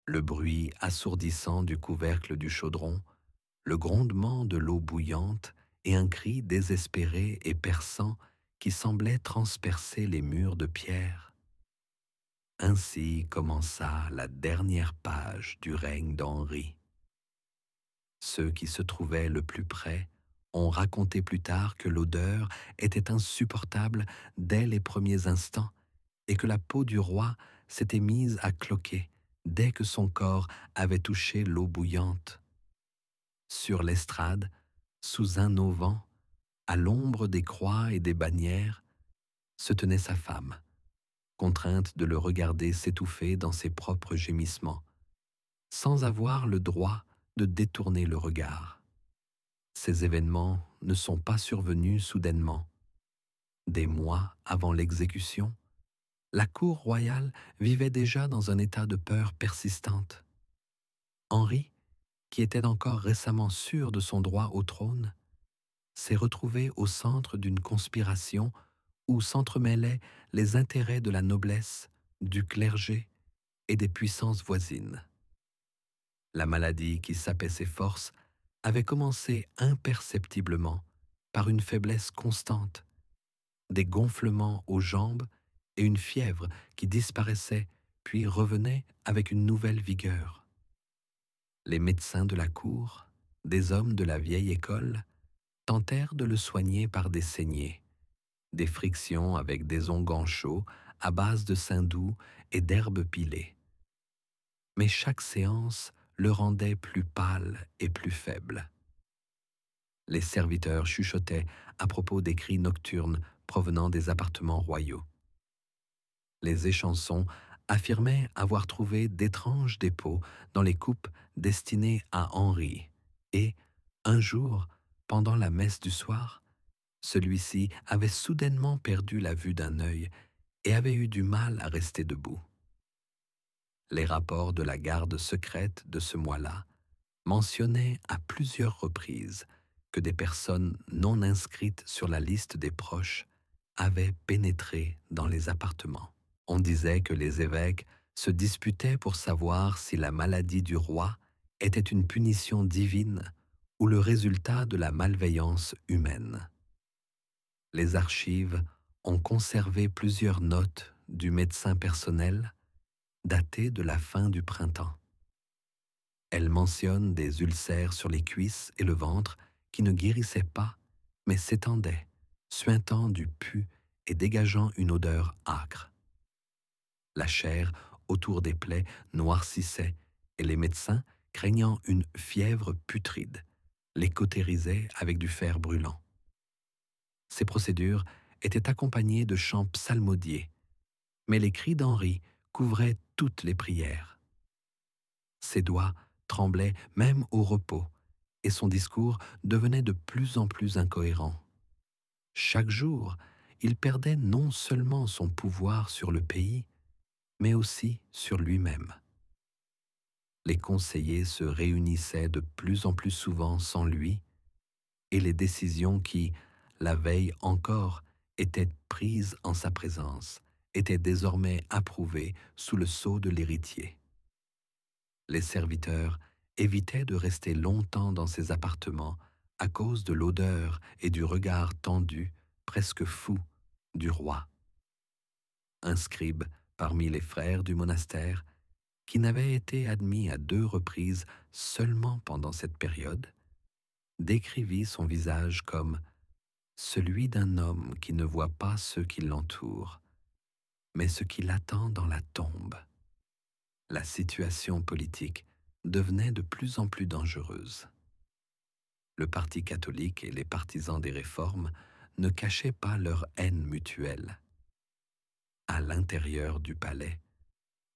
Le bruit assourdissant du couvercle du chaudron, le grondement de l'eau bouillante et un cri désespéré et perçant qui semblait transpercer les murs de pierre. Ainsi commença la dernière page du règne d'Henri. Ceux qui se trouvaient le plus près ont raconté plus tard que l'odeur était insupportable dès les premiers instants et que la peau du roi s'était mise à cloquer dès que son corps avait touché l'eau bouillante. Sur l'estrade, sous un auvent, à l'ombre des croix et des bannières, se tenait sa femme, contrainte de le regarder s'étouffer dans ses propres gémissements, sans avoir le droit de détourner le regard. Ces événements ne sont pas survenus soudainement. Des mois avant l'exécution, la cour royale vivait déjà dans un état de peur persistante. Henri, qui était encore récemment sûr de son droit au trône, s'est retrouvé au centre d'une conspiration où s'entremêlaient les intérêts de la noblesse, du clergé et des puissances voisines. La maladie qui sapait ses forces avait commencé imperceptiblement par une faiblesse constante, des gonflements aux jambes et une fièvre qui disparaissait puis revenait avec une nouvelle vigueur. Les médecins de la cour, des hommes de la vieille école, tentèrent de le soigner par des saignées, des frictions avec des onguents chauds à base de saindoux et d'herbes pilées. Mais chaque séance le rendait plus pâle et plus faible. Les serviteurs chuchotaient à propos des cris nocturnes provenant des appartements royaux. Les échansons affirmaient avoir trouvé d'étranges dépôts dans les coupes destinées à Henri, et, un jour, pendant la messe du soir, celui-ci avait soudainement perdu la vue d'un œil et avait eu du mal à rester debout. Les rapports de la garde secrète de ce mois-là mentionnaient à plusieurs reprises que des personnes non inscrites sur la liste des proches avaient pénétré dans les appartements. On disait que les évêques se disputaient pour savoir si la maladie du roi était une punition divine ou le résultat de la malveillance humaine. Les archives ont conservé plusieurs notes du médecin personnel datées de la fin du printemps. Elles mentionnent des ulcères sur les cuisses et le ventre qui ne guérissaient pas, mais s'étendaient, suintant du pus et dégageant une odeur âcre. La chair autour des plaies noircissait et les médecins, craignant une fièvre putride, les cautérisaient avec du fer brûlant. Ces procédures étaient accompagnées de chants psalmodiés, mais les cris d'Henri couvraient toutes les prières. Ses doigts tremblaient même au repos, et son discours devenait de plus en plus incohérent. Chaque jour, il perdait non seulement son pouvoir sur le pays, mais aussi sur lui-même. Les conseillers se réunissaient de plus en plus souvent sans lui, et les décisions qui, la veille encore, étaient prises en sa présence, étaient désormais approuvées sous le sceau de l'héritier. Les serviteurs évitaient de rester longtemps dans ses appartements à cause de l'odeur et du regard tendu, presque fou, du roi. Un scribe parmi les frères du monastère, qui n'avait été admis à 2 reprises seulement pendant cette période, décrivit son visage comme celui d'un homme qui ne voit pas ceux qui l'entourent, mais ce qui l'attend dans la tombe. La situation politique devenait de plus en plus dangereuse. Le parti catholique et les partisans des réformes ne cachaient pas leur haine mutuelle. À l'intérieur du palais,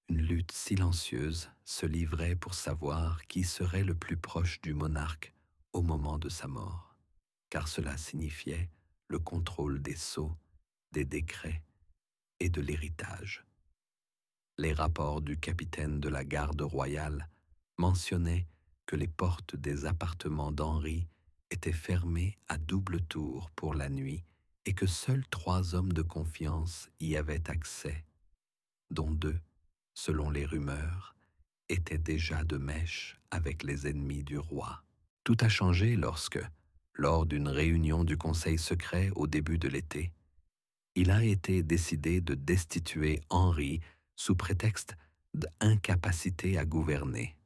une lutte silencieuse se livrait pour savoir qui serait le plus proche du monarque au moment de sa mort, car cela signifiait le contrôle des sceaux, des décrets et de l'héritage. Les rapports du capitaine de la garde royale mentionnaient que les portes des appartements d'Henri étaient fermées à double tour pour la nuit et que seuls 3 hommes de confiance y avaient accès, dont 2, selon les rumeurs, était déjà de mèche avec les ennemis du roi. Tout a changé lorsque, lors d'une réunion du Conseil secret au début de l'été, il a été décidé de destituer Henri sous prétexte d'incapacité à gouverner.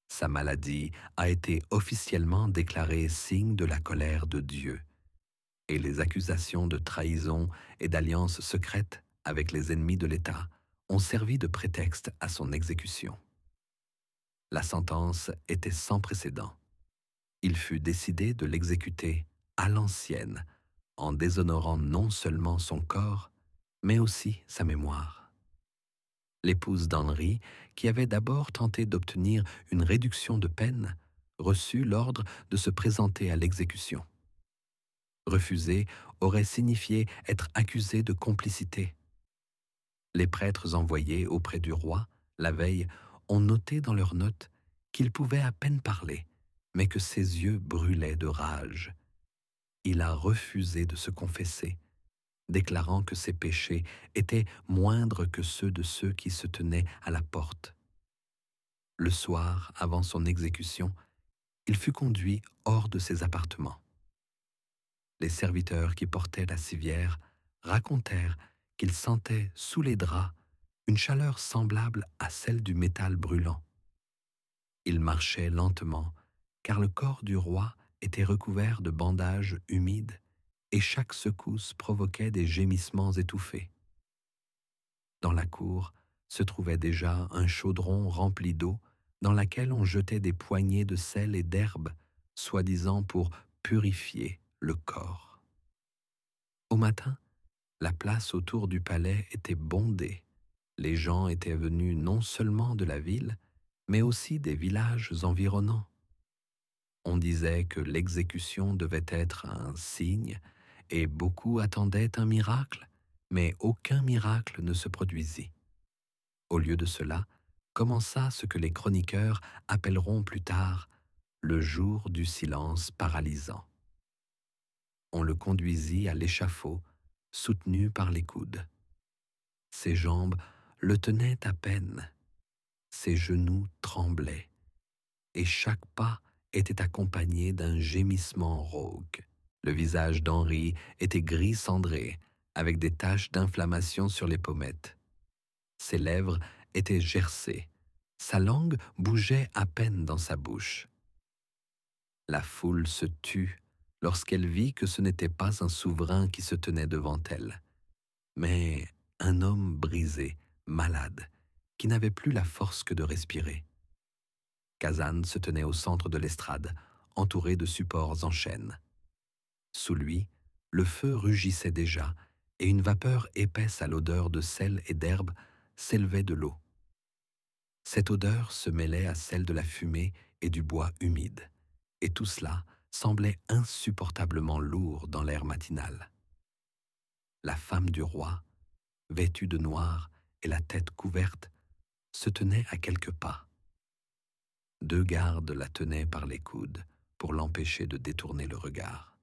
Sa maladie a été officiellement déclarée signe de la colère de Dieu, et les accusations de trahison et d'alliance secrète avec les ennemis de l'État ont servi de prétexte à son exécution. La sentence était sans précédent. Il fut décidé de l'exécuter à l'ancienne, en déshonorant non seulement son corps, mais aussi sa mémoire. L'épouse d'Henri, qui avait d'abord tenté d'obtenir une réduction de peine, reçut l'ordre de se présenter à l'exécution. Refuser aurait signifié être accusé de complicité. Les prêtres envoyés auprès du roi, la veille, ont noté dans leurs notes qu'il pouvait à peine parler, mais que ses yeux brûlaient de rage. Il a refusé de se confesser, déclarant que ses péchés étaient moindres que ceux de ceux qui se tenaient à la porte. Le soir, avant son exécution, il fut conduit hors de ses appartements. Les serviteurs qui portaient la civière racontèrent qu'ils sentaient sous les draps une chaleur semblable à celle du métal brûlant. Il marchait lentement, car le corps du roi était recouvert de bandages humides et chaque secousse provoquait des gémissements étouffés. Dans la cour se trouvait déjà un chaudron rempli d'eau dans laquelle on jetait des poignées de sel et d'herbe, soi-disant pour purifier le corps. Au matin, la place autour du palais était bondée. Les gens étaient venus non seulement de la ville, mais aussi des villages environnants. On disait que l'exécution devait être un signe, et beaucoup attendaient un miracle, mais aucun miracle ne se produisit. Au lieu de cela, commença ce que les chroniqueurs appelleront plus tard le jour du silence paralysant. On le conduisit à l'échafaud, soutenu par les coudes. Ses jambes le tenaient à peine, ses genoux tremblaient, et chaque pas était accompagné d'un gémissement rauque. Le visage d'Henri était gris cendré, avec des taches d'inflammation sur les pommettes. Ses lèvres étaient gercées, sa langue bougeait à peine dans sa bouche. La foule se tut lorsqu'elle vit que ce n'était pas un souverain qui se tenait devant elle, mais un homme brisé, malade, qui n'avait plus la force que de respirer. Kazan se tenait au centre de l'estrade, entouré de supports en chêne. Sous lui, le feu rugissait déjà, et une vapeur épaisse à l'odeur de sel et d'herbe s'élevait de l'eau. Cette odeur se mêlait à celle de la fumée et du bois humide, et tout cela semblait insupportablement lourd dans l'air matinal. La femme du roi, vêtue de noir et la tête couverte, se tenait à quelques pas. 2 gardes la tenaient par les coudes pour l'empêcher de détourner le regard.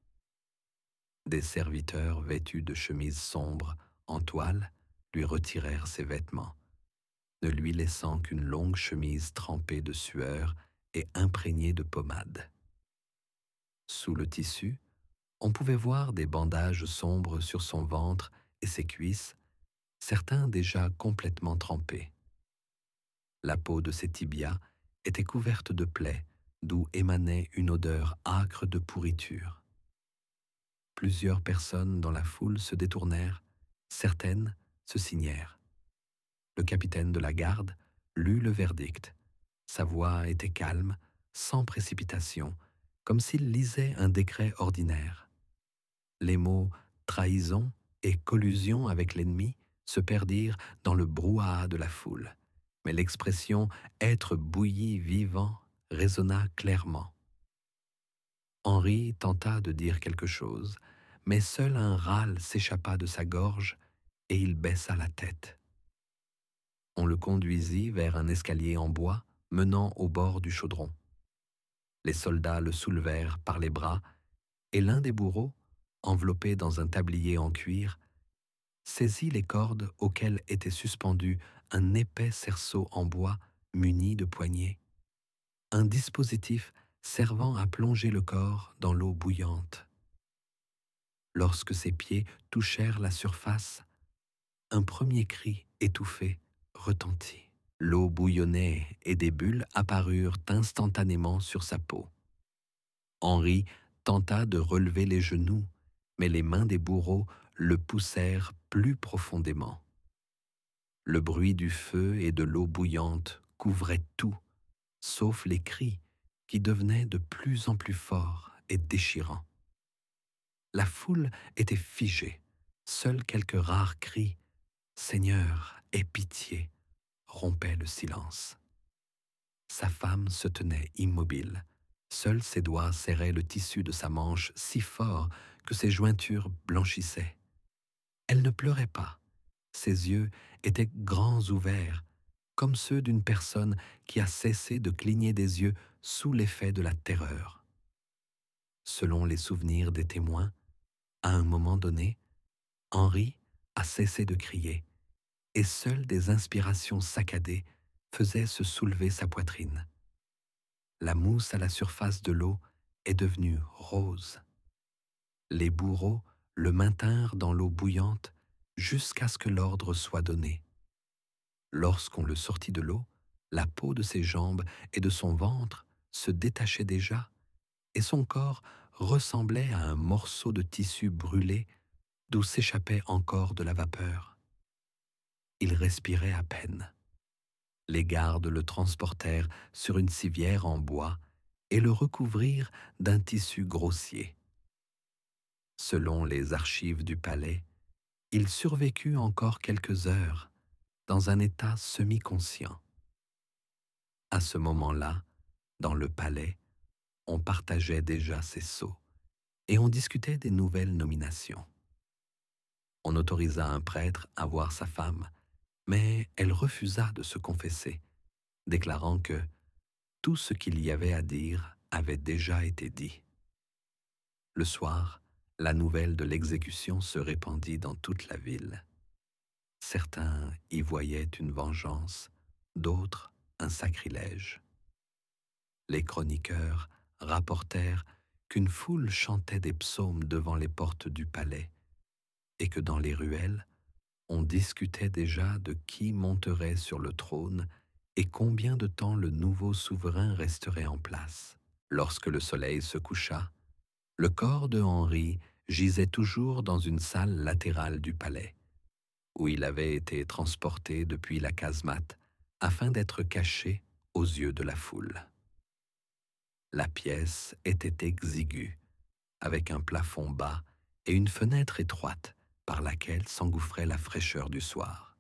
Des serviteurs vêtus de chemises sombres en toile lui retirèrent ses vêtements, ne lui laissant qu'une longue chemise trempée de sueur et imprégnée de pommade. Sous le tissu, on pouvait voir des bandages sombres sur son ventre et ses cuisses, certains déjà complètement trempés. La peau de ses tibias était couverte de plaies, d'où émanait une odeur âcre de pourriture. Plusieurs personnes dans la foule se détournèrent, certaines se signèrent. Le capitaine de la garde lut le verdict. Sa voix était calme, sans précipitation, comme s'il lisait un décret ordinaire. Les mots trahison et collusion avec l'ennemi se perdirent dans le brouhaha de la foule, mais l'expression être bouilli vivant résonna clairement. Henri tenta de dire quelque chose, mais seul un râle s'échappa de sa gorge et il baissa la tête. On le conduisit vers un escalier en bois menant au bord du chaudron. Les soldats le soulevèrent par les bras et l'un des bourreaux, enveloppé dans un tablier en cuir, saisit les cordes auxquelles était suspendu un épais cerceau en bois muni de poignées, un dispositif servant à plonger le corps dans l'eau bouillante. Lorsque ses pieds touchèrent la surface, un premier cri étouffé retentit. L'eau bouillonnait et des bulles apparurent instantanément sur sa peau. Henri tenta de relever les genoux, mais les mains des bourreaux le poussèrent plus profondément. Le bruit du feu et de l'eau bouillante couvrait tout, sauf les cris qui devenaient de plus en plus forts et déchirants. La foule était figée, seuls quelques rares cris « Seigneur, aie pitié !» rompaient le silence. Sa femme se tenait immobile. Seuls ses doigts serraient le tissu de sa manche si fort que ses jointures blanchissaient. Elle ne pleurait pas. Ses yeux étaient grands ouverts, comme ceux d'une personne qui a cessé de cligner des yeux sous l'effet de la terreur. Selon les souvenirs des témoins, à un moment donné, Henri a cessé de crier, et seules des inspirations saccadées faisaient se soulever sa poitrine. La mousse à la surface de l'eau est devenue rose. Les bourreaux le maintinrent dans l'eau bouillante jusqu'à ce que l'ordre soit donné. Lorsqu'on le sortit de l'eau, la peau de ses jambes et de son ventre se détachait déjà, et son corps ressemblait à un morceau de tissu brûlé d'où s'échappait encore de la vapeur. Il respirait à peine. Les gardes le transportèrent sur une civière en bois et le recouvrirent d'un tissu grossier. Selon les archives du palais, il survécut encore quelques heures, dans un état semi-conscient. À ce moment-là, dans le palais, on partageait déjà ses sceaux et on discutait des nouvelles nominations. On autorisa un prêtre à voir sa femme, mais elle refusa de se confesser, déclarant que tout ce qu'il y avait à dire avait déjà été dit. Le soir, la nouvelle de l'exécution se répandit dans toute la ville. Certains y voyaient une vengeance, d'autres un sacrilège. Les chroniqueurs rapportèrent qu'une foule chantait des psaumes devant les portes du palais et que dans les ruelles, on discutait déjà de qui monterait sur le trône et combien de temps le nouveau souverain resterait en place. Lorsque le soleil se coucha, le corps de Henri gisait toujours dans une salle latérale du palais, où il avait été transporté depuis la casemate afin d'être caché aux yeux de la foule. La pièce était exiguë, avec un plafond bas et une fenêtre étroite par laquelle s'engouffrait la fraîcheur du soir.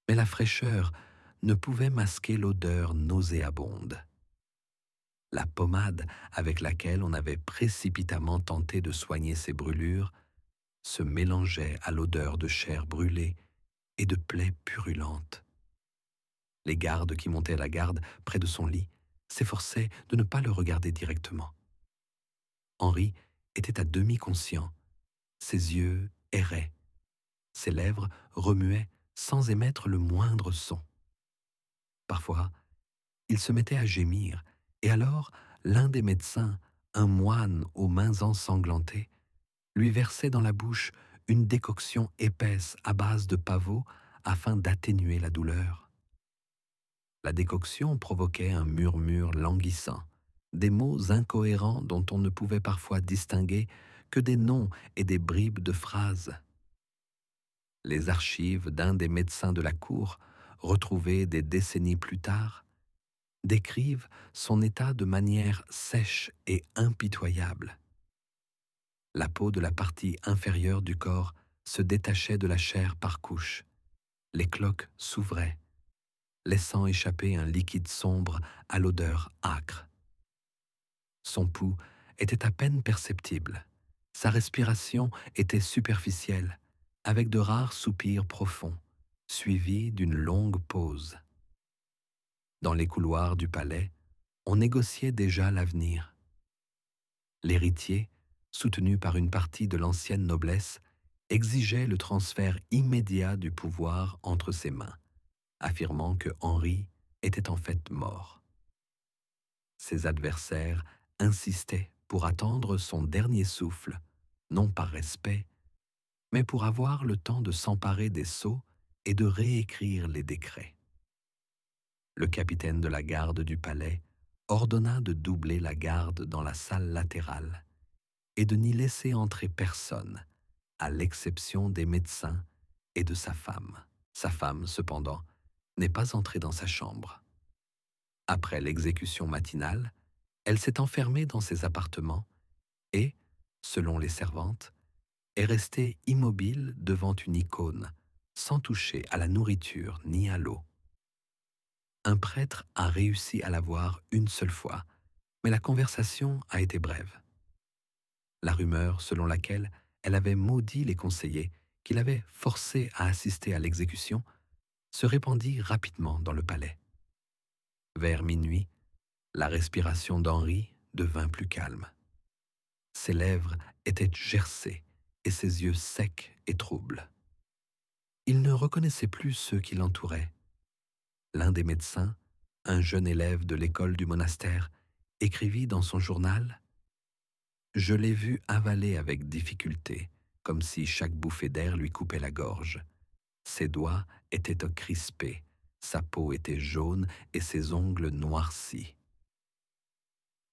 Mais la fraîcheur ne pouvait masquer l'odeur nauséabonde. La pommade avec laquelle on avait précipitamment tenté de soigner ses brûlures se mélangeait à l'odeur de chair brûlée et de plaies purulentes. Les gardes qui montaient la garde près de son lit s'efforçaient de ne pas le regarder directement. Henri était à demi conscient. Ses yeux erraient. Ses lèvres remuaient sans émettre le moindre son. Parfois, il se mettait à gémir, et alors l'un des médecins, un moine aux mains ensanglantées, lui versait dans la bouche une décoction épaisse à base de pavot afin d'atténuer la douleur. La décoction provoquait un murmure languissant, des mots incohérents dont on ne pouvait parfois distinguer que des noms et des bribes de phrases. Les archives d'un des médecins de la cour, retrouvées des décennies plus tard, décrivent son état de manière sèche et impitoyable. La peau de la partie inférieure du corps se détachait de la chair par couches. Les cloques s'ouvraient, laissant échapper un liquide sombre à l'odeur âcre. Son pouls était à peine perceptible. Sa respiration était superficielle, avec de rares soupirs profonds, suivis d'une longue pause. Dans les couloirs du palais, on négociait déjà l'avenir. L'héritier, soutenu par une partie de l'ancienne noblesse, exigeait le transfert immédiat du pouvoir entre ses mains, affirmant que Henri était en fait mort. Ses adversaires insistaient pour attendre son dernier souffle, non par respect, mais pour avoir le temps de s'emparer des sceaux et de réécrire les décrets. Le capitaine de la garde du palais ordonna de doubler la garde dans la salle latérale et de n'y laisser entrer personne, à l'exception des médecins et de sa femme. Sa femme, cependant, n'est pas entrée dans sa chambre. Après l'exécution matinale, elle s'est enfermée dans ses appartements et, selon les servantes, est restée immobile devant une icône, sans toucher à la nourriture ni à l'eau. Un prêtre a réussi à la voir une seule fois, mais la conversation a été brève. La rumeur selon laquelle elle avait maudit les conseillers qui l'avaient forcée à assister à l'exécution se répandit rapidement dans le palais. Vers minuit, la respiration d'Henri devint plus calme. Ses lèvres étaient gercées et ses yeux secs et troubles. Il ne reconnaissait plus ceux qui l'entouraient. L'un des médecins, un jeune élève de l'école du monastère, écrivit dans son journal « Je l'ai vu avaler avec difficulté, comme si chaque bouffée d'air lui coupait la gorge. Ses doigts étaient crispés, sa peau était jaune et ses ongles noircis. »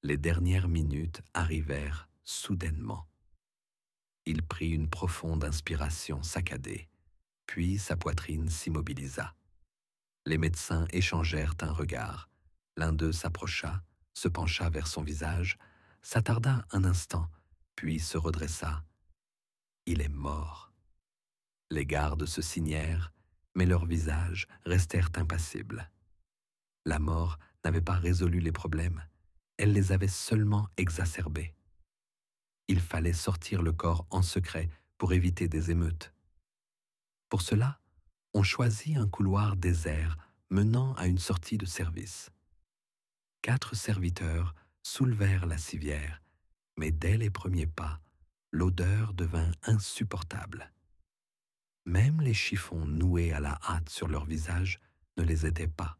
Les dernières minutes arrivèrent soudainement. Il prit une profonde inspiration saccadée, puis sa poitrine s'immobilisa. Les médecins échangèrent un regard. L'un d'eux s'approcha, se pencha vers son visage, s'attarda un instant, puis se redressa. Il est mort. Les gardes se signèrent, mais leurs visages restèrent impassibles. La mort n'avait pas résolu les problèmes, elle les avait seulement exacerbés. Il fallait sortir le corps en secret pour éviter des émeutes. Pour cela, on choisit un couloir désert menant à une sortie de service. 4 serviteurs soulevèrent la civière, mais dès les premiers pas, l'odeur devint insupportable. Même les chiffons noués à la hâte sur leur visage ne les aidaient pas.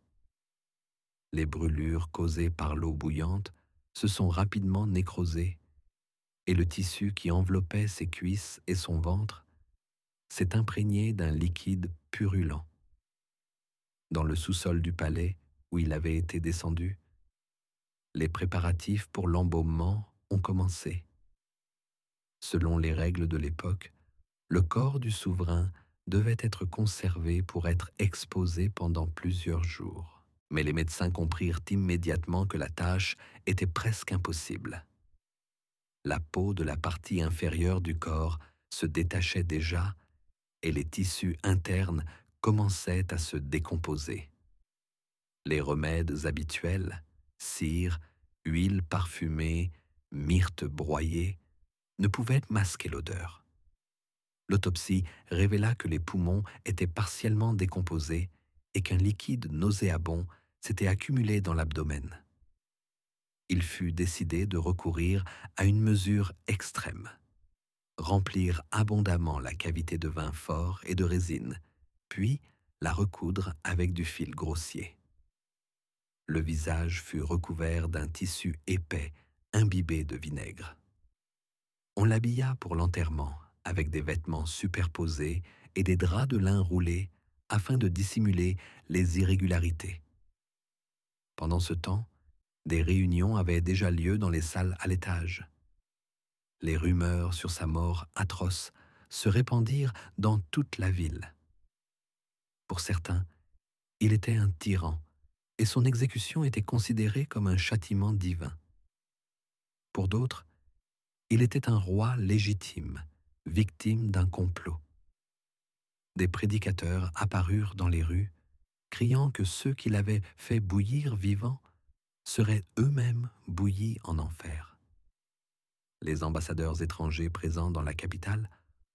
Les brûlures causées par l'eau bouillante se sont rapidement nécrosées et le tissu qui enveloppait ses cuisses et son ventre s'est imprégné d'un liquide purulent. Dans le sous-sol du palais où il avait été descendu, les préparatifs pour l'embaumement ont commencé. Selon les règles de l'époque, le corps du souverain devait être conservé pour être exposé pendant plusieurs jours. Mais les médecins comprirent immédiatement que la tâche était presque impossible. La peau de la partie inférieure du corps se détachait déjà et les tissus internes commençaient à se décomposer. Les remèdes habituels, cire, huile parfumée, myrte broyée, ne pouvaient masquer l'odeur. L'autopsie révéla que les poumons étaient partiellement décomposés et qu'un liquide nauséabond s'était accumulé dans l'abdomen. Il fut décidé de recourir à une mesure extrême. Remplir abondamment la cavité de vin fort et de résine, puis la recoudre avec du fil grossier. Le visage fut recouvert d'un tissu épais, imbibé de vinaigre. On l'habilla pour l'enterrement, avec des vêtements superposés et des draps de lin roulés afin de dissimuler les irrégularités. Pendant ce temps, des réunions avaient déjà lieu dans les salles à l'étage. Les rumeurs sur sa mort atroce se répandirent dans toute la ville. Pour certains, il était un tyran et son exécution était considérée comme un châtiment divin. Pour d'autres, il était un roi légitime, victime d'un complot. Des prédicateurs apparurent dans les rues, criant que ceux qui l'avaient fait bouillir vivant seraient eux-mêmes bouillis en enfer. Les ambassadeurs étrangers présents dans la capitale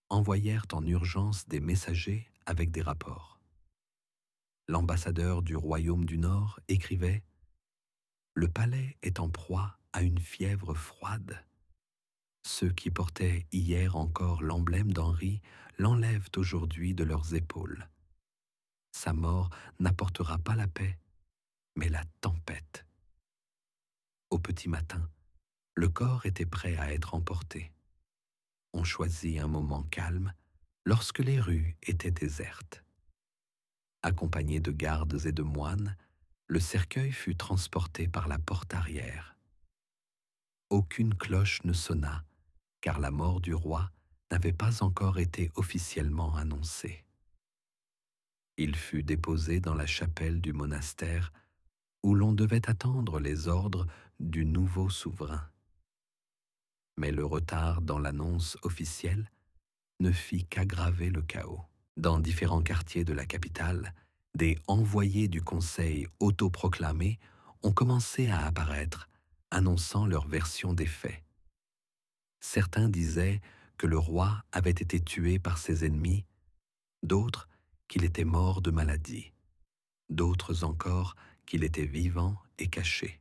envoyèrent en urgence des messagers avec des rapports. L'ambassadeur du royaume du Nord écrivait « Le palais est en proie à une fièvre froide. Ceux qui portaient hier encore l'emblème d'Henri l'enlèvent aujourd'hui de leurs épaules. Sa mort n'apportera pas la paix. mais la tempête. Au petit matin, le corps était prêt à être emporté. On choisit un moment calme lorsque les rues étaient désertes. Accompagné de gardes et de moines, le cercueil fut transporté par la porte arrière. Aucune cloche ne sonna, car la mort du roi n'avait pas encore été officiellement annoncée. Il fut déposé dans la chapelle du monastère où l'on devait attendre les ordres du nouveau souverain. Mais le retard dans l'annonce officielle ne fit qu'aggraver le chaos. Dans différents quartiers de la capitale, des envoyés du conseil autoproclamés ont commencé à apparaître, annonçant leur version des faits. Certains disaient que le roi avait été tué par ses ennemis, d'autres qu'il était mort de maladie, d'autres encore qu'il était vivant et caché.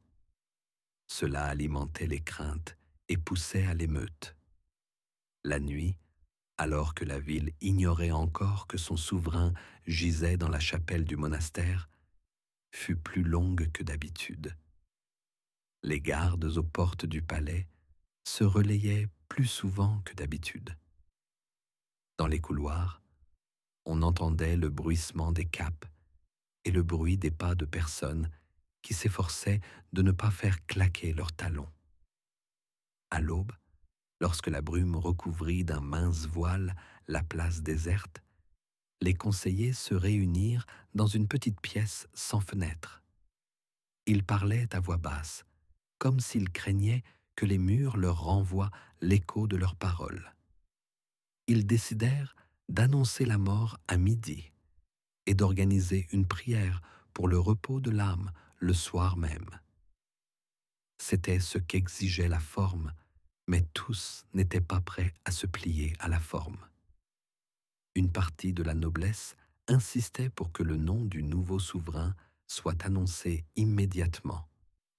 Cela alimentait les craintes et poussait à l'émeute. La nuit, alors que la ville ignorait encore que son souverain gisait dans la chapelle du monastère, fut plus longue que d'habitude. Les gardes aux portes du palais se relayaient plus souvent que d'habitude. Dans les couloirs, on entendait le bruissement des capes et le bruit des pas de personnes qui s'efforçaient de ne pas faire claquer leurs talons. À l'aube, lorsque la brume recouvrit d'un mince voile la place déserte, les conseillers se réunirent dans une petite pièce sans fenêtre. Ils parlaient à voix basse, comme s'ils craignaient que les murs leur renvoient l'écho de leurs paroles. Ils décidèrent d'annoncer la mort à midi et d'organiser une prière pour le repos de l'âme le soir même. C'était ce qu'exigeait la forme, mais tous n'étaient pas prêts à se plier à la forme. Une partie de la noblesse insistait pour que le nom du nouveau souverain soit annoncé immédiatement,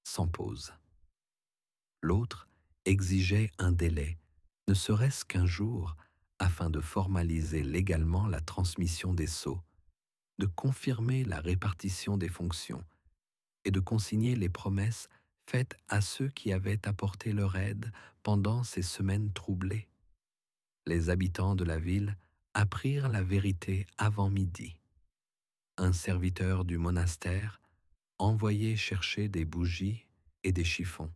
sans pause. L'autre exigeait un délai, ne serait-ce qu'un jour, afin de formaliser légalement la transmission des sceaux, de confirmer la répartition des fonctions et de consigner les promesses faites à ceux qui avaient apporté leur aide pendant ces semaines troublées. Les habitants de la ville apprirent la vérité avant midi. Un serviteur du monastère, envoyé chercher des bougies et des chiffons,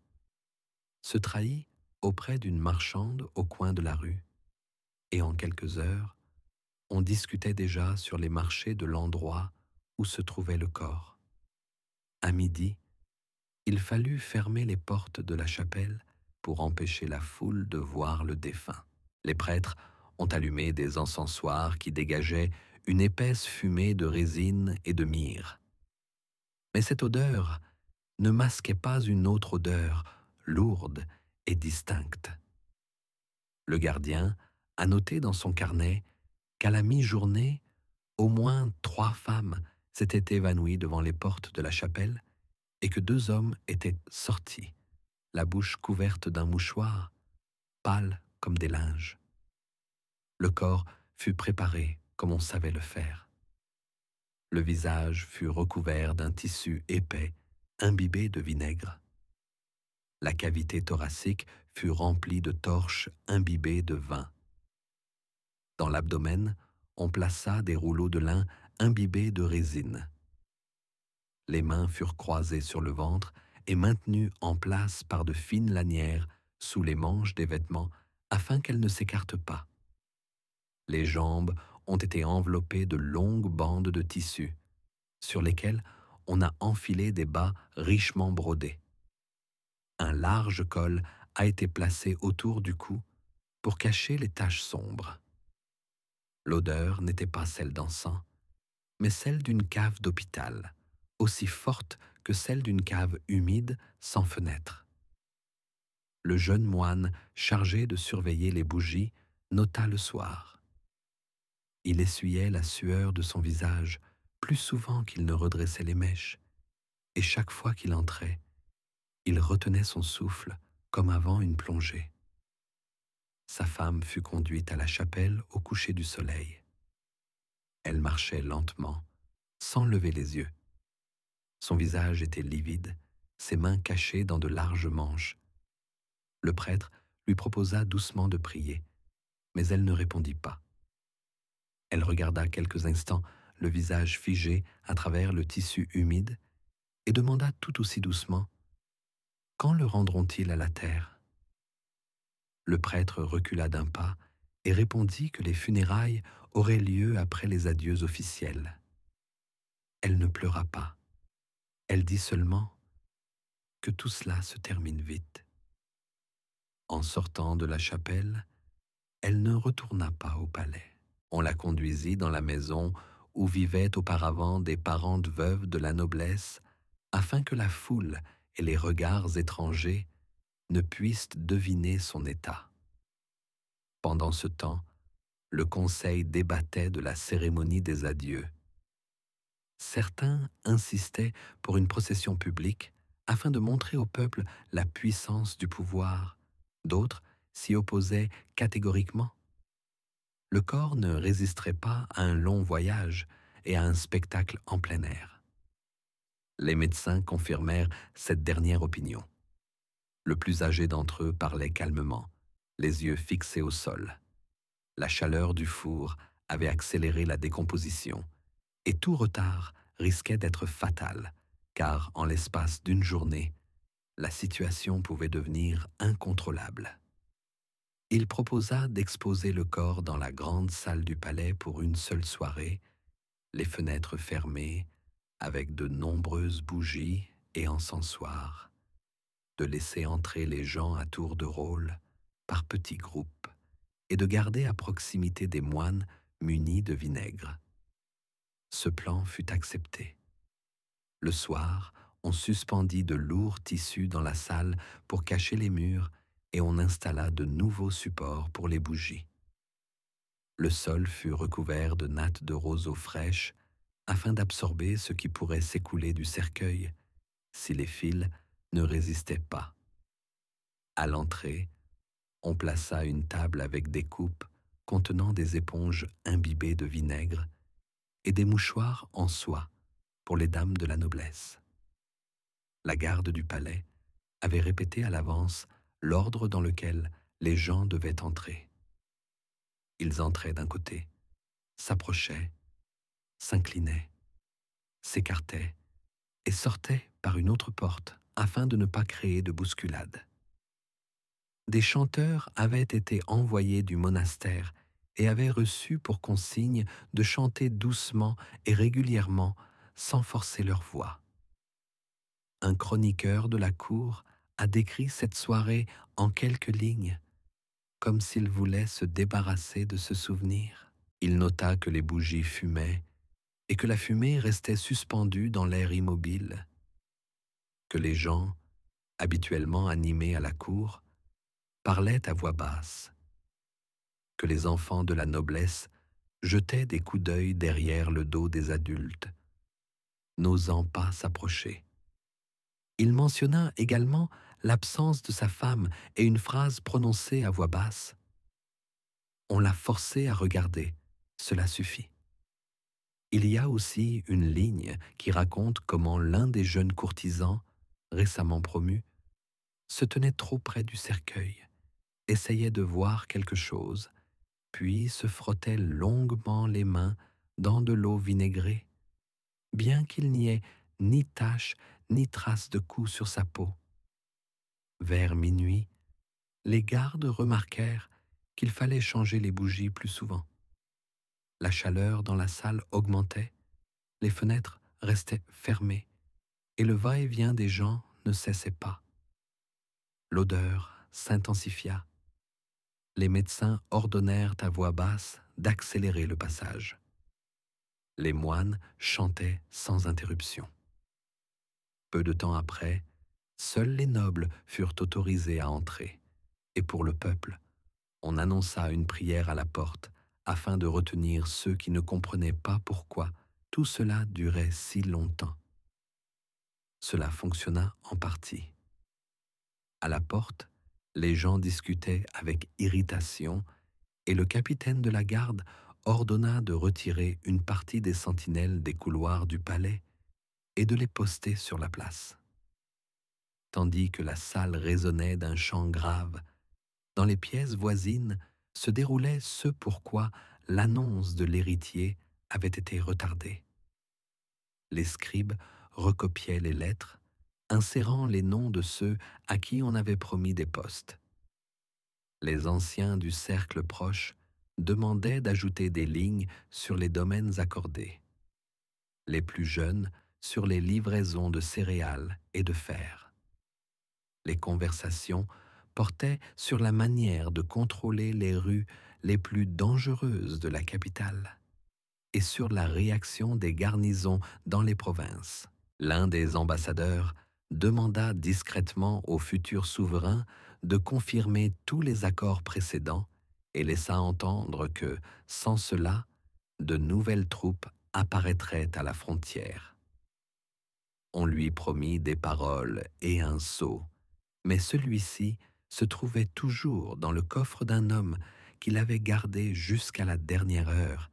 se trahit auprès d'une marchande au coin de la rue, et en quelques heures, on discutait déjà sur les marchés de l'endroit où se trouvait le corps. À midi, il fallut fermer les portes de la chapelle pour empêcher la foule de voir le défunt. Les prêtres ont allumé des encensoirs qui dégageaient une épaisse fumée de résine et de myrrhe. Mais cette odeur ne masquait pas une autre odeur, lourde et distincte. Le gardien a noté dans son carnet qu'à la mi-journée, au moins 3 femmes s'étaient évanouies devant les portes de la chapelle et que 2 hommes étaient sortis, la bouche couverte d'un mouchoir, pâles comme des linges. Le corps fut préparé comme on savait le faire. Le visage fut recouvert d'un tissu épais, imbibé de vinaigre. La cavité thoracique fut remplie de torches imbibées de vin. Dans l'abdomen, on plaça des rouleaux de lin imbibés de résine. Les mains furent croisées sur le ventre et maintenues en place par de fines lanières sous les manches des vêtements afin qu'elles ne s'écartent pas. Les jambes ont été enveloppées de longues bandes de tissu, sur lesquelles on a enfilé des bas richement brodés. Un large col a été placé autour du cou pour cacher les taches sombres. L'odeur n'était pas celle d'encens, mais celle d'une cave d'hôpital, aussi forte que celle d'une cave humide sans fenêtre. Le jeune moine, chargé de surveiller les bougies, nota le soir. Il essuyait la sueur de son visage plus souvent qu'il ne redressait les mèches, et chaque fois qu'il entrait, il retenait son souffle comme avant une plongée. Sa femme fut conduite à la chapelle au coucher du soleil. Elle marchait lentement, sans lever les yeux. Son visage était livide, ses mains cachées dans de larges manches. Le prêtre lui proposa doucement de prier, mais elle ne répondit pas. Elle regarda quelques instants le visage figé à travers le tissu humide et demanda tout aussi doucement: Quand le rendront-ils à la terre? Le prêtre recula d'un pas et répondit que les funérailles auraient lieu après les adieux officiels. Elle ne pleura pas. Elle dit seulement que tout cela se termine vite. En sortant de la chapelle, elle ne retourna pas au palais. On la conduisit dans la maison où vivaient auparavant des parentes veuves de la noblesse, afin que la foule et les regards étrangers ne puissent deviner son état. Pendant ce temps, le conseil débattait de la cérémonie des adieux. Certains insistaient pour une procession publique afin de montrer au peuple la puissance du pouvoir. D'autres s'y opposaient catégoriquement. Le corps ne résisterait pas à un long voyage et à un spectacle en plein air. Les médecins confirmèrent cette dernière opinion. Le plus âgé d'entre eux parlait calmement, les yeux fixés au sol. La chaleur du four avait accéléré la décomposition, et tout retard risquait d'être fatal, car en l'espace d'une journée, la situation pouvait devenir incontrôlable. Il proposa d'exposer le corps dans la grande salle du palais pour une seule soirée, les fenêtres fermées, avec de nombreuses bougies et encensoirs, de laisser entrer les gens à tour de rôle, par petits groupes, et de garder à proximité des moines munis de vinaigre. Ce plan fut accepté. Le soir, on suspendit de lourds tissus dans la salle pour cacher les murs et on installa de nouveaux supports pour les bougies. Le sol fut recouvert de nattes de roseaux fraîches afin d'absorber ce qui pourrait s'écouler du cercueil si les fils ne résistaient pas. À l'entrée, on plaça une table avec des coupes contenant des éponges imbibées de vinaigre et des mouchoirs en soie pour les dames de la noblesse. La garde du palais avait répété à l'avance l'ordre dans lequel les gens devaient entrer. Ils entraient d'un côté, s'approchaient, s'inclinaient, s'écartaient et sortaient par une autre porte afin de ne pas créer de bousculade. Des chanteurs avaient été envoyés du monastère et avaient reçu pour consigne de chanter doucement et régulièrement sans forcer leur voix. Un chroniqueur de la cour a décrit cette soirée en quelques lignes, comme s'il voulait se débarrasser de ce souvenir. Il nota que les bougies fumaient et que la fumée restait suspendue dans l'air immobile, que les gens, habituellement animés à la cour, parlaient à voix basse, que les enfants de la noblesse jetaient des coups d'œil derrière le dos des adultes, n'osant pas s'approcher. Il mentionna également l'absence de sa femme et une phrase prononcée à voix basse. On l'a forcé à regarder, cela suffit. Il y a aussi une ligne qui raconte comment l'un des jeunes courtisans, récemment promu, se tenait trop près du cercueil, essayait de voir quelque chose, puis se frottait longuement les mains dans de l'eau vinaigrée, bien qu'il n'y ait ni tache ni trace de coups sur sa peau. Vers minuit, les gardes remarquèrent qu'il fallait changer les bougies plus souvent. La chaleur dans la salle augmentait, les fenêtres restaient fermées et le va-et-vient des gens ne cessait pas. L'odeur s'intensifia. Les médecins ordonnèrent à voix basse d'accélérer le passage. Les moines chantaient sans interruption. Peu de temps après, seuls les nobles furent autorisés à entrer, et pour le peuple, on annonça une prière à la porte afin de retenir ceux qui ne comprenaient pas pourquoi tout cela durait si longtemps. Cela fonctionna en partie. À la porte, les gens discutaient avec irritation et le capitaine de la garde ordonna de retirer une partie des sentinelles des couloirs du palais et de les poster sur la place. Tandis que la salle résonnait d'un chant grave, dans les pièces voisines se déroulait ce pourquoi l'annonce de l'héritier avait été retardée. Les scribes recopiaient les lettres, insérant les noms de ceux à qui on avait promis des postes. Les anciens du cercle proche demandaient d'ajouter des lignes sur les domaines accordés. Les plus jeunes sur les livraisons de céréales et de fer. Les conversations portaient sur la manière de contrôler les rues les plus dangereuses de la capitale et sur la réaction des garnisons dans les provinces. L'un des ambassadeurs demanda discrètement au futur souverain de confirmer tous les accords précédents et laissa entendre que, sans cela, de nouvelles troupes apparaîtraient à la frontière. On lui promit des paroles et un sceau, mais celui-ci se trouvait toujours dans le coffre d'un homme qu'il avait gardé jusqu'à la dernière heure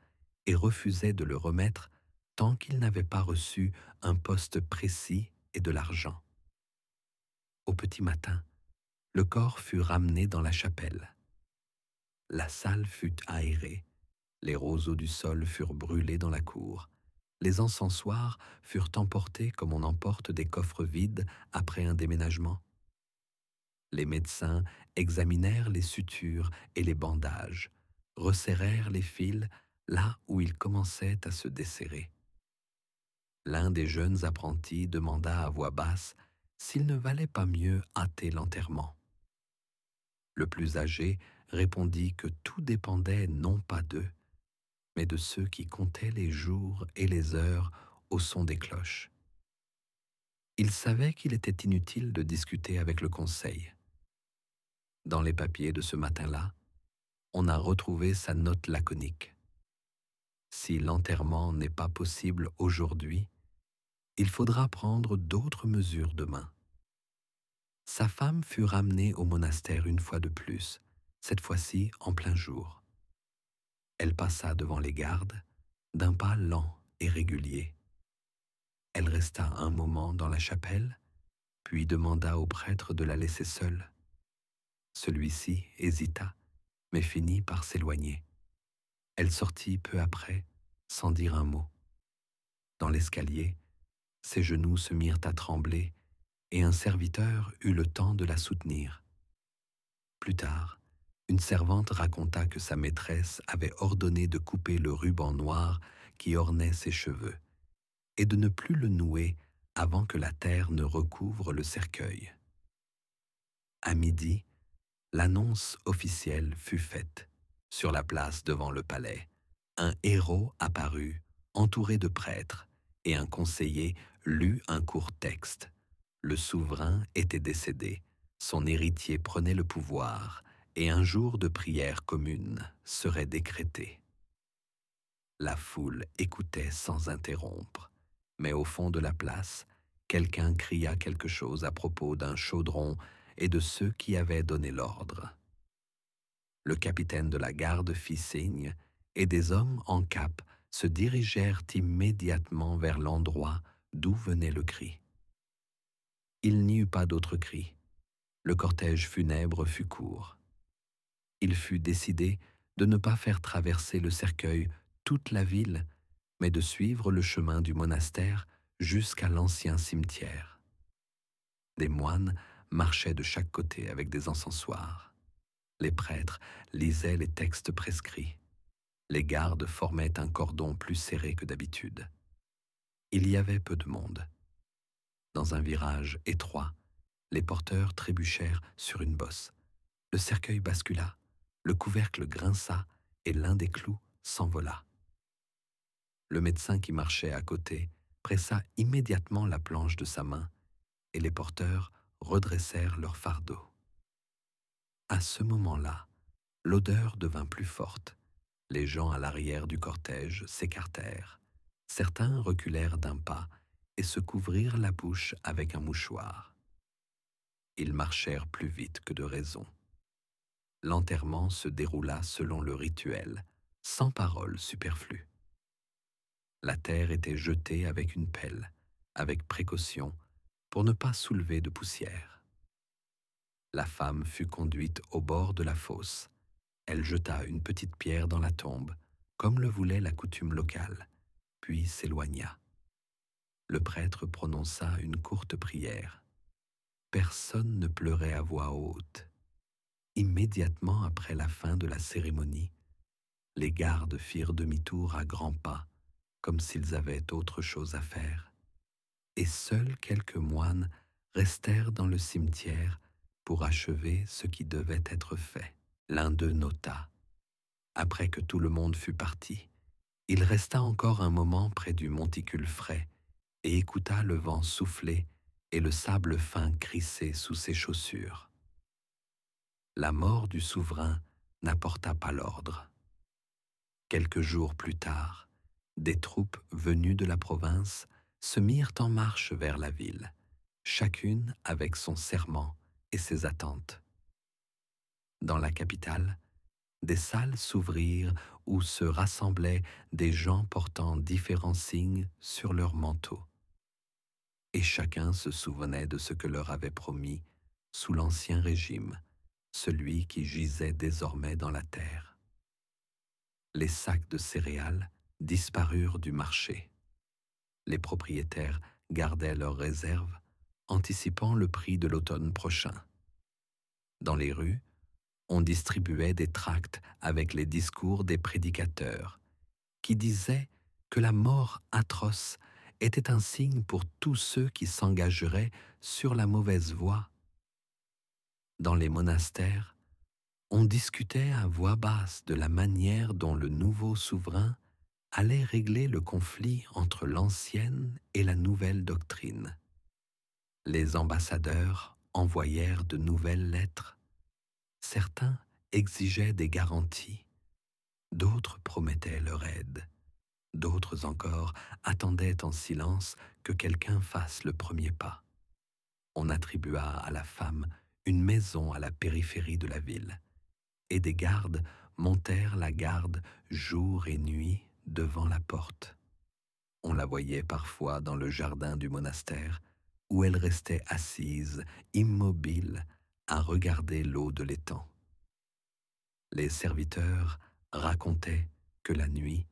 et refusait de le remettre tant qu'il n'avait pas reçu un poste précis et de l'argent. Au petit matin, le corps fut ramené dans la chapelle. La salle fut aérée, les roseaux du sol furent brûlés dans la cour, les encensoirs furent emportés comme on emporte des coffres vides après un déménagement. Les médecins examinèrent les sutures et les bandages, resserrèrent les fils là où ils commençaient à se desserrer. L'un des jeunes apprentis demanda à voix basse s'il ne valait pas mieux hâter l'enterrement. Le plus âgé répondit que tout dépendait non pas d'eux, mais de ceux qui comptaient les jours et les heures au son des cloches. Il savait qu'il était inutile de discuter avec le conseil. Dans les papiers de ce matin-là, on a retrouvé sa note laconique. Si l'enterrement n'est pas possible aujourd'hui, il faudra prendre d'autres mesures demain. Sa femme fut ramenée au monastère une fois de plus, cette fois-ci en plein jour. Elle passa devant les gardes, d'un pas lent et régulier. Elle resta un moment dans la chapelle, puis demanda au prêtre de la laisser seule. Celui-ci hésita, mais finit par s'éloigner. Elle sortit peu après, sans dire un mot. Dans l'escalier, ses genoux se mirent à trembler et un serviteur eut le temps de la soutenir. Plus tard, une servante raconta que sa maîtresse avait ordonné de couper le ruban noir qui ornait ses cheveux et de ne plus le nouer avant que la terre ne recouvre le cercueil. À midi, l'annonce officielle fut faite. Sur la place devant le palais, un héros apparut, entouré de prêtres, et un conseiller lut un court texte. Le souverain était décédé, son héritier prenait le pouvoir, et un jour de prière commune serait décrété. La foule écoutait sans interrompre, mais au fond de la place, quelqu'un cria quelque chose à propos d'un chaudron et de ceux qui avaient donné l'ordre. Le capitaine de la garde fit signe, et des hommes en cape se dirigèrent immédiatement vers l'endroit d'où venait le cri. Il n'y eut pas d'autre cri. Le cortège funèbre fut court. Il fut décidé de ne pas faire traverser le cercueil toute la ville, mais de suivre le chemin du monastère jusqu'à l'ancien cimetière. Des moines marchaient de chaque côté avec des encensoirs. Les prêtres lisaient les textes prescrits. Les gardes formaient un cordon plus serré que d'habitude. Il y avait peu de monde. Dans un virage étroit, les porteurs trébuchèrent sur une bosse. Le cercueil bascula, le couvercle grinça et l'un des clous s'envola. Le médecin qui marchait à côté pressa immédiatement la planche de sa main et les porteurs redressèrent leur fardeau. À ce moment-là, l'odeur devint plus forte. Les gens à l'arrière du cortège s'écartèrent. Certains reculèrent d'un pas et se couvrirent la bouche avec un mouchoir. Ils marchèrent plus vite que de raison. L'enterrement se déroula selon le rituel, sans paroles superflues. La terre était jetée avec une pelle. avec précaution, pour ne pas soulever de poussière. La femme fut conduite au bord de la fosse. Elle jeta une petite pierre dans la tombe, comme le voulait la coutume locale, puis s'éloigna. Le prêtre prononça une courte prière. Personne ne pleurait à voix haute. Immédiatement après la fin de la cérémonie, les gardes firent demi-tour à grands pas, comme s'ils avaient autre chose à faire, et seuls quelques moines restèrent dans le cimetière pour achever ce qui devait être fait. L'un d'eux nota, après que tout le monde fut parti, il resta encore un moment près du monticule frais et écouta le vent souffler et le sable fin crisser sous ses chaussures. La mort du souverain n'apporta pas l'ordre. Quelques jours plus tard, des troupes venues de la province se mirent en marche vers la ville, chacune avec son serment et ses attentes. Dans la capitale, des salles s'ouvrirent où se rassemblaient des gens portant différents signes sur leurs manteaux. Et chacun se souvenait de ce que leur avait promis sous l'Ancien Régime, celui qui gisait désormais dans la terre. Les sacs de céréales disparurent du marché. Les propriétaires gardaient leurs réserves, anticipant le prix de l'automne prochain. Dans les rues, on distribuait des tracts avec les discours des prédicateurs, qui disaient que la mort atroce était un signe pour tous ceux qui s'engageraient sur la mauvaise voie. Dans les monastères, on discutait à voix basse de la manière dont le nouveau souverain allait régler le conflit entre l'ancienne et la nouvelle doctrine. Les ambassadeurs envoyèrent de nouvelles lettres. Certains exigeaient des garanties, d'autres promettaient leur aide, d'autres encore attendaient en silence que quelqu'un fasse le premier pas. On attribua à la femme une maison à la périphérie de la ville, et des gardes montèrent la garde jour et nuit devant la porte. On la voyait parfois dans le jardin du monastère, où elle restait assise, immobile, à regarder l'eau de l'étang. Les serviteurs racontaient que la nuit,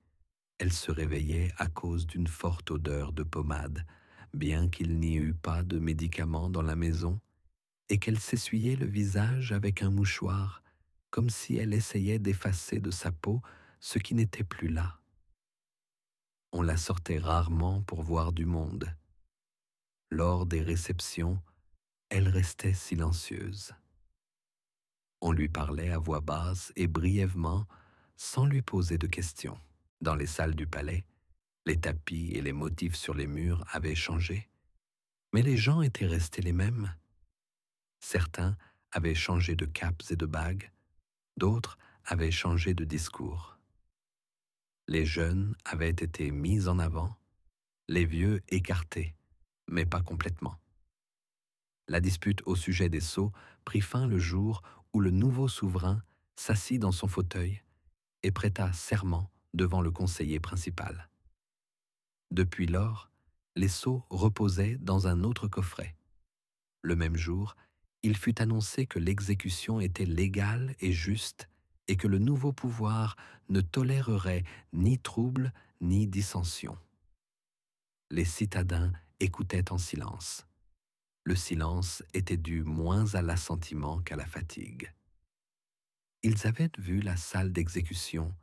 elle se réveillait à cause d'une forte odeur de pommade, bien qu'il n'y eût pas de médicaments dans la maison, et qu'elle s'essuyait le visage avec un mouchoir, comme si elle essayait d'effacer de sa peau ce qui n'était plus là. On la sortait rarement pour voir du monde. Lors des réceptions, elle restait silencieuse. On lui parlait à voix basse et brièvement, sans lui poser de questions. Dans les salles du palais, les tapis et les motifs sur les murs avaient changé, mais les gens étaient restés les mêmes. Certains avaient changé de capes et de bagues, d'autres avaient changé de discours. Les jeunes avaient été mis en avant, les vieux écartés, mais pas complètement. La dispute au sujet des sceaux prit fin le jour où le nouveau souverain s'assit dans son fauteuil et prêta serment devant le conseiller principal. Depuis lors, les sceaux reposaient dans un autre coffret. Le même jour, il fut annoncé que l'exécution était légale et juste et que le nouveau pouvoir ne tolérerait ni trouble ni dissension. Les citadins écoutaient en silence. Le silence était dû moins à l'assentiment qu'à la fatigue. Ils avaient vu la salle d'exécution,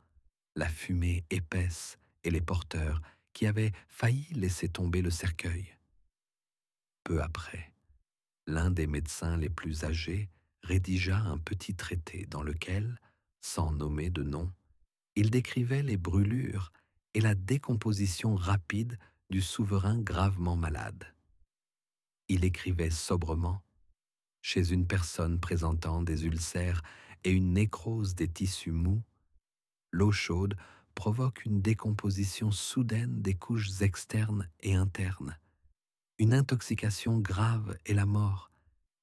la fumée épaisse et les porteurs qui avaient failli laisser tomber le cercueil. Peu après, l'un des médecins les plus âgés rédigea un petit traité dans lequel, sans nommer de nom, il décrivait les brûlures et la décomposition rapide du souverain gravement malade. Il écrivait sobrement: chez une personne présentant des ulcères et une nécrose des tissus mous, l'eau chaude provoque une décomposition soudaine des couches externes et internes. Une intoxication grave est la mort,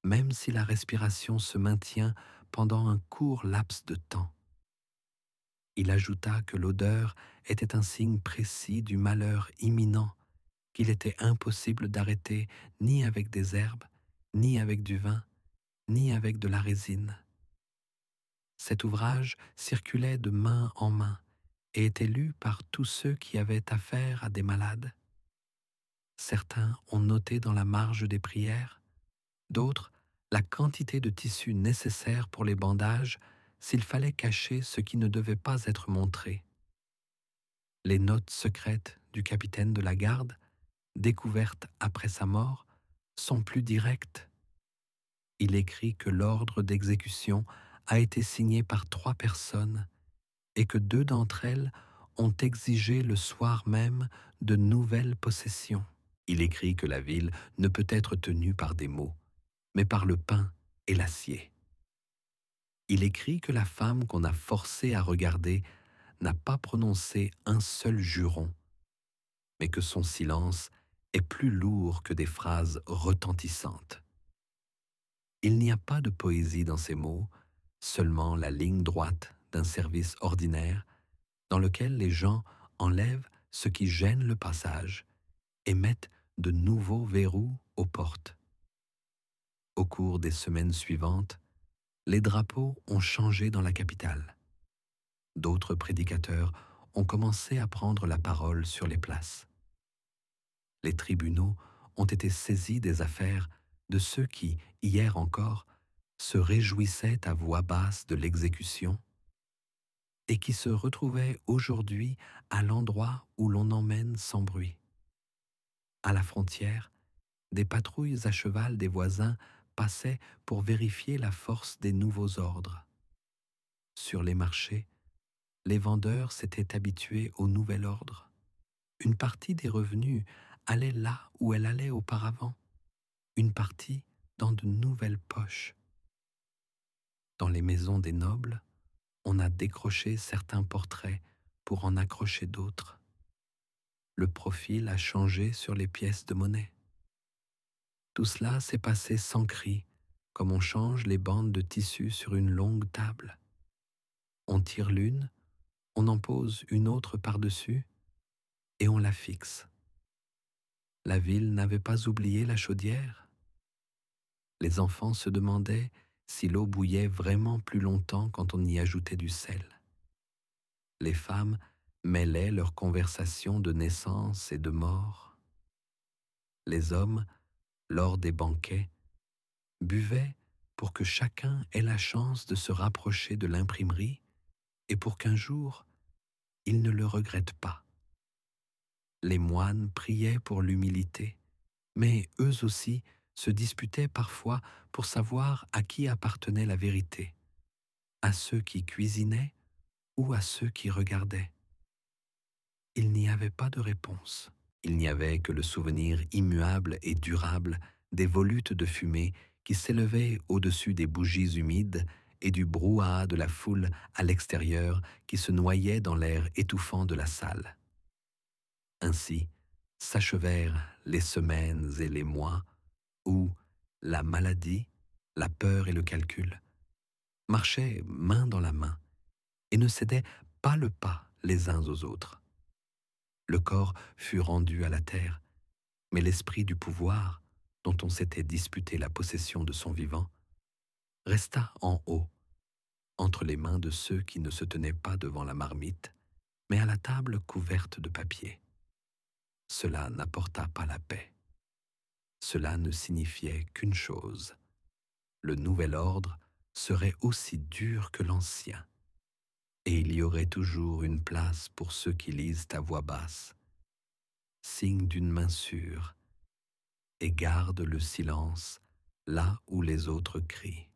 même si la respiration se maintient pendant un court laps de temps. Il ajouta que l'odeur était un signe précis du malheur imminent qu'il était impossible d'arrêter ni avec des herbes, ni avec du vin, ni avec de la résine. Cet ouvrage circulait de main en main et était lu par tous ceux qui avaient affaire à des malades. Certains ont noté dans la marge des prières, d'autres la quantité de tissu nécessaire pour les bandages s'il fallait cacher ce qui ne devait pas être montré. Les notes secrètes du capitaine de la garde, découvertes après sa mort, sont plus directes. Il écrit que l'ordre d'exécution a été signé par 3 personnes et que 2 d'entre elles ont exigé le soir même de nouvelles possessions. Il écrit que la ville ne peut être tenue par des mots, mais par le pain et l'acier. Il écrit que la femme qu'on a forcée à regarder n'a pas prononcé un seul juron, mais que son silence est plus lourd que des phrases retentissantes. Il n'y a pas de poésie dans ces mots, seulement la ligne droite d'un service ordinaire dans lequel les gens enlèvent ce qui gêne le passage et mettent de nouveaux verrous aux portes. Au cours des semaines suivantes, les drapeaux ont changé dans la capitale. D'autres prédicateurs ont commencé à prendre la parole sur les places. Les tribunaux ont été saisis des affaires de ceux qui, hier encore, se réjouissaient à voix basse de l'exécution et qui se retrouvaient aujourd'hui à l'endroit où l'on emmène sans bruit. À la frontière, des patrouilles à cheval des voisins passaient pour vérifier la force des nouveaux ordres. Sur les marchés, les vendeurs s'étaient habitués au nouvel ordre. Une partie des revenus allait là où elle allait auparavant, une partie dans de nouvelles poches. Dans les maisons des nobles, on a décroché certains portraits pour en accrocher d'autres. Le profil a changé sur les pièces de monnaie. Tout cela s'est passé sans cri, comme on change les bandes de tissu sur une longue table. On tire l'une, on en pose une autre par-dessus, et on la fixe. La ville n'avait pas oublié la chaudière. Les enfants se demandaient si l'eau bouillait vraiment plus longtemps quand on y ajoutait du sel. Les femmes mêlaient leurs conversations de naissance et de mort. Les hommes, lors des banquets, buvaient pour que chacun ait la chance de se rapprocher de l'imprimerie et pour qu'un jour, ils ne le regrettent pas. Les moines priaient pour l'humilité, mais eux aussi se disputaient parfois pour savoir à qui appartenait la vérité, à ceux qui cuisinaient ou à ceux qui regardaient. Il n'y avait pas de réponse. Il n'y avait que le souvenir immuable et durable des volutes de fumée qui s'élevaient au-dessus des bougies humides et du brouhaha de la foule à l'extérieur qui se noyait dans l'air étouffant de la salle. Ainsi s'achevèrent les semaines et les mois où la maladie, la peur et le calcul marchaient main dans la main et ne cédaient pas le pas les uns aux autres. Le corps fut rendu à la terre, mais l'esprit du pouvoir, dont on s'était disputé la possession de son vivant, resta en haut, entre les mains de ceux qui ne se tenaient pas devant la marmite, mais à la table couverte de papier. Cela n'apporta pas la paix. Cela ne signifiait qu'une chose: le nouvel ordre serait aussi dur que l'ancien, et il y aurait toujours une place pour ceux qui lisent à voix basse, signe d'une main sûre, et gardent le silence là où les autres crient.